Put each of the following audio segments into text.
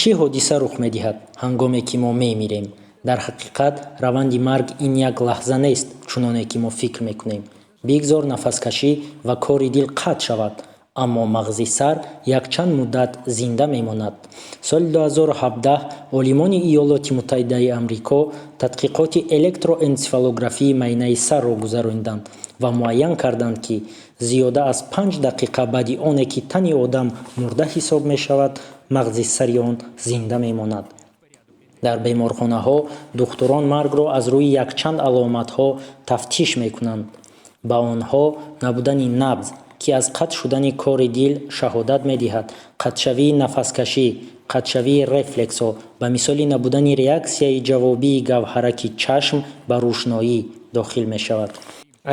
چی ҳодиса рух медиҳад ҳангоме ки мо мемирем? дар ҳақиқат раванди марг ин як лаҳза нест чуноне ки мо фикр мекунем. бигзор нафаскашӣ ва кори дил қатъ шавад, аммо мағзи сар якчанд муддат зинда мемонад. соли 2017 олимони иёлоти муттаҳидаи амрико тадқиқоти электроэнсефалографии майнаи сарро гузаронданд ва муайян карданд ки зиёда аз 5 дақиқа баъди оне ки тани одам мурда ҳисоб мешавад, мағзи сари он зинда мемонад. дар беморхонаҳо духтурон маргро аз рӯи якчанд аломатҳо тафтиш мекунанд. ба онҳо набудани набз ки аз қатъ шудани кори дил шаҳодат медиҳад, қатъшавии нафаскашӣ, қатъшавии рефлексҳо, ба мисоли набудани реаксияи ҷавобии гавҳараки чашм ба рӯшноӣ дохил мешавад.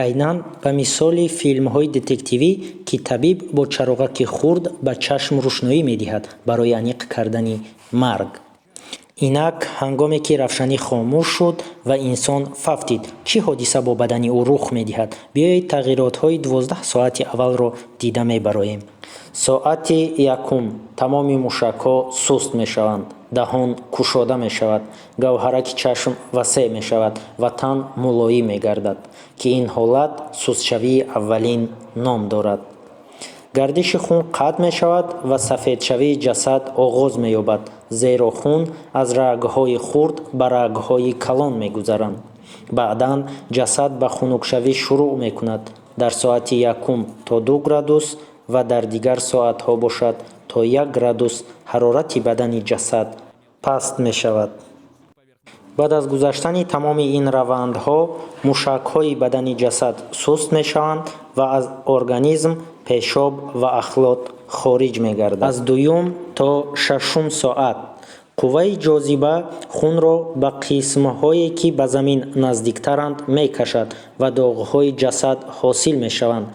айнан ба мисоли филмҳои детективӣ ки табиб бо чароғаки хурд ба чашм рӯшноӣ медиҳад барои аниқ кардани марг. инак ҳангоме ки равшанӣ хомӯш шуд ва инсон фавтид, чӣ ҳодиса бо бадани ӯ рух медиҳад? биёед тағйиротҳои 12 соати аввалро дида мебароем. соати якум тамоми мушакҳо суст мешаванд, даҳон кушода мешавад, гавҳараки чашм васеъ мешавад ва тан мулоим мегардад, ки ин ҳолат сустшавии аввалин ном дорад. гардиши хун қатъ мешавад ва сафедшавии ҷасад оғоз меёбад, зеро хун аз рагҳои хурд ба рагҳои калон мегузаранд. баъдан ҷасад ба хунукшавӣ шурӯъ мекунад. дар соати якум то 2 градус ва дар дигар соатҳо бошад то 1 градус ҳарорати бадани ҷасад паст мешавад. баъд аз гузаштани тамоми ин равандҳо мушакҳои бадани ҷасад суст мешаванд ва аз организм пешоб ва ахлот хориҷ мегардад. аз 2 то 6 соат қувваи ҷозиба хунро ба қисмҳое ки ба замин наздиктаранд мекашад ва доғҳои ҷасад ҳосил мешаванд.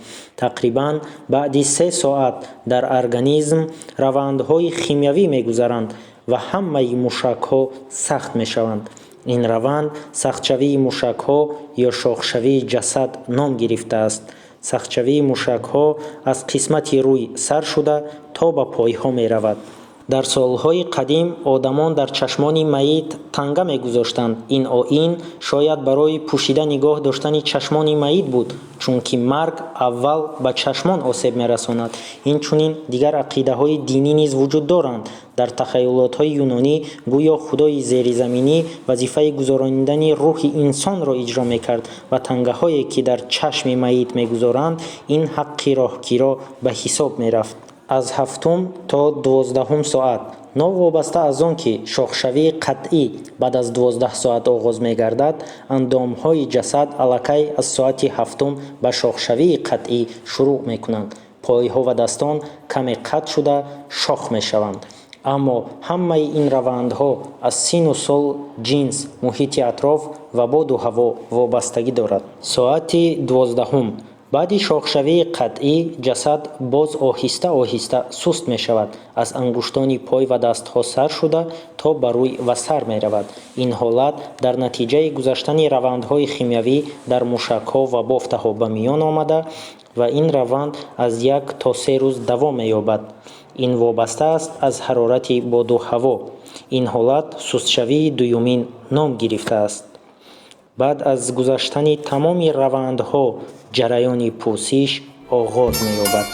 тақрибан баъди 3 соат дар организм равандҳои химиявӣ мегузаранд ва ҳамаи мушакҳо сахт мешаванд. ин раванд сахтшавии мушакҳо ё шохшавии ҷасад ном гирифтааст. сахтшавии мушакҳо аз қисмати рӯй сар шуда то ба пойҳо меравад. дар солҳои қадим одамон дар чашмони маит танга мегузоштанд. ин оин шояд барои пӯшида нигоҳ доштани чашмони маит буд, чунки марг аввал ба чашмон осеб мерасонад. инчунин дигар ақидаҳои динӣ низ вуҷуд доранд. дар тахайюлотҳои юнонӣ гӯё худои зеризаминӣ вазифаи гузарондани рӯҳи инсонро иҷро мекард ва тангаҳое ки дар чашми маит мегузоранд, ин ҳаққи роҳгиро ба ҳисоб мерафт. аз 7 то 12 соат новобаста аз он ки шохшавии қатъӣ баъд аз 12 соат оғоз мегардад, андомҳои ҷасад аллакай аз соати 7 ба шохшавии қатъӣ шурӯъ мекунанд. пойҳо ва дастон каме қатъ шуда шох мешаванд. аммо ҳамаи ин равандҳо аз сину сол, ҷинс, муҳити атроф ва боду ҳаво вобастагӣ дорад. соати 12 баъди шохшавии қатъӣ ҷасад боз оҳиста оҳиста суст мешавад. аз ангуштони пой ва дастҳо сар шуда то ба рӯй ва сар меравад. ин ҳолат дар натиҷаи гузаштани равандҳои химиявӣ дар мушакҳо ва бофтаҳо ба миён омада ва ин раванд аз 1 то 3 рӯз давом меёбад. ин вобаста аст аз ҳарорати боду ҳаво. ин ҳолат сустшавии дуюмин ном гирифтааст. баъд аз гузаштани тамоми равандҳо ҷараёни пӯсиш оғоз меёбад.